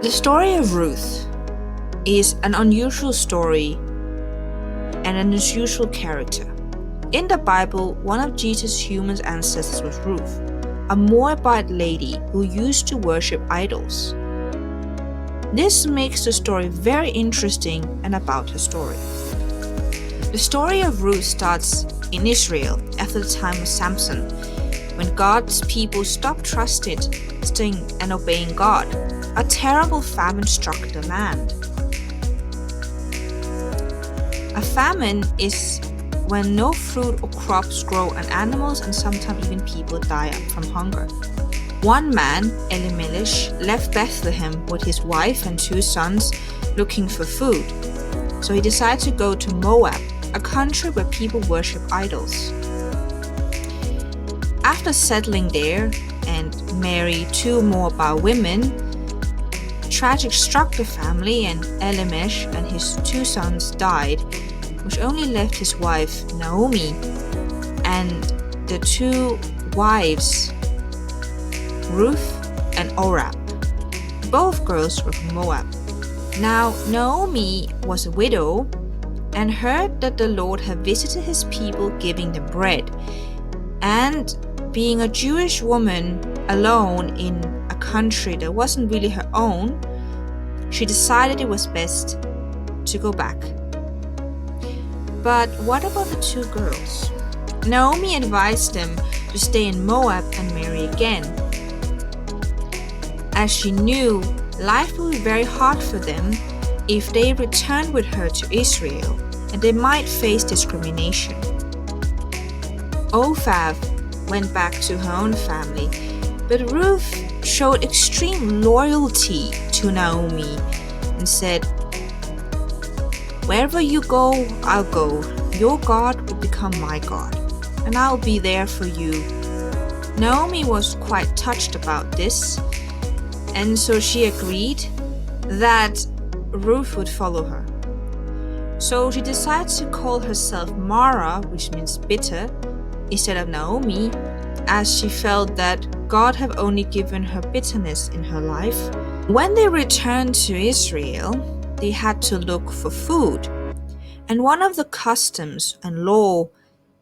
The story of Ruth is an unusual story and an unusual character. In the Bible, one of Jesus' human ancestors was Ruth, a Moabite lady who used to worship idols. This makes the story very interesting and about her story. The story of Ruth starts in Israel after the time of Samson, when God's people stopped trusting and obeying God. A terrible famine struck the land. A famine is when no fruit or crops grow and animals and sometimes even people die from hunger. One man, Elimelech, left Bethlehem with his wife and 2 sons looking for food. So he decided to go to Moab, a country where people worship idols. After settling there and marry 2 Moabite women, tragic struck the family and Elimelech and his 2 sons died, which only left his wife Naomi and the 2 wives, Ruth and Orah. Both girls were from Moab. Now Naomi was a widow and heard that the Lord had visited his people giving them bread. And being a Jewish woman alone in a country that wasn't really her own, she decided it was best to go back. But what about the 2 girls? Naomi advised them to stay in Moab and marry again, as she knew life would be very hard for them if they returned with her to Israel, and they might face discrimination. Ophav went back to her own family, but Ruth showed extreme loyalty to Naomi and said, "Wherever you go, I'll go. Your God will become my God, and I'll be there for you." Naomi was quite touched about this, and so she agreed that Ruth would follow her. So she decided to call herself Mara, which means bitter, instead of Naomi, as she felt that God had only given her bitterness in her life. When they returned to Israel, they had to look for food. And one of the customs and law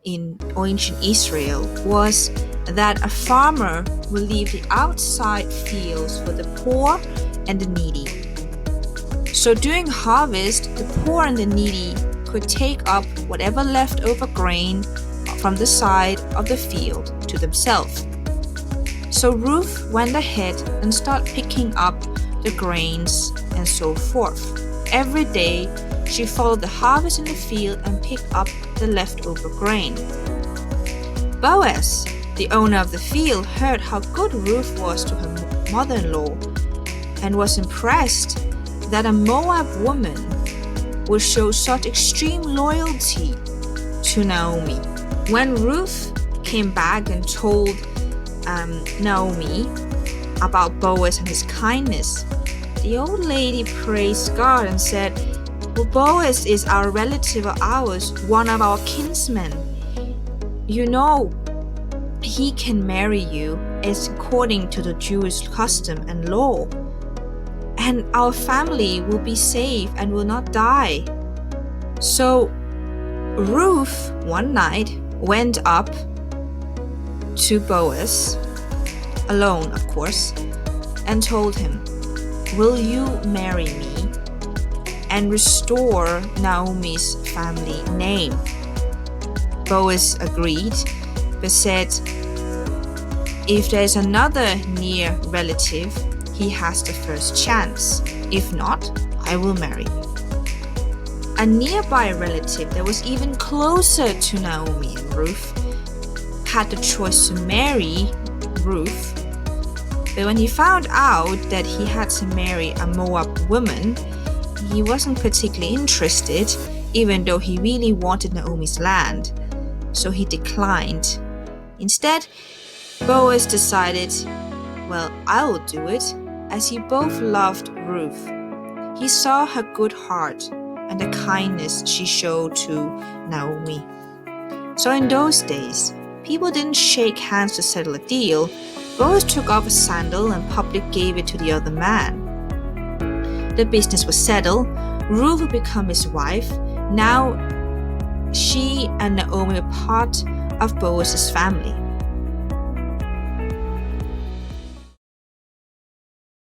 in ancient Israel was that a farmer would leave the outside fields for the poor and the needy. So during harvest, the poor and the needy could take up whatever leftover grain from the side of the field to themselves. So Ruth went ahead and started picking up the grains and so forth. Every day, she followed the harvest in the field and picked up the leftover grain. Boaz, the owner of the field, heard how good Ruth was to her mother-in-law and was impressed that a Moab woman would show such extreme loyalty to Naomi. When Ruth came back and told Naomi about Boaz and his kindness, the old lady praised God and said, "Well, Boaz is our relative of ours, one of our kinsmen. You know, he can marry you as according to the Jewish custom and law. And our family will be safe and will not die." So Ruth one night went up to Boaz, alone of course, and told him, "Will you marry me and restore Naomi's family name?" Boaz agreed, but said, "If there's another near relative, he has the first chance. If not, I will marry you." A nearby relative that was even closer to Naomi and Ruth had the choice to marry Ruth, but when he found out that he had to marry a Moab woman, he wasn't particularly interested, even though he really wanted Naomi's land, so he declined. Instead, Boaz decided, "Well, I will do it," as he both loved Ruth. He saw her good heart and the kindness she showed to Naomi. So in those days, people didn't shake hands to settle a deal. Boaz took off a sandal and publicly gave it to the other man. The business was settled. Ruth would become his wife. Now she and Naomi were part of Boaz's family.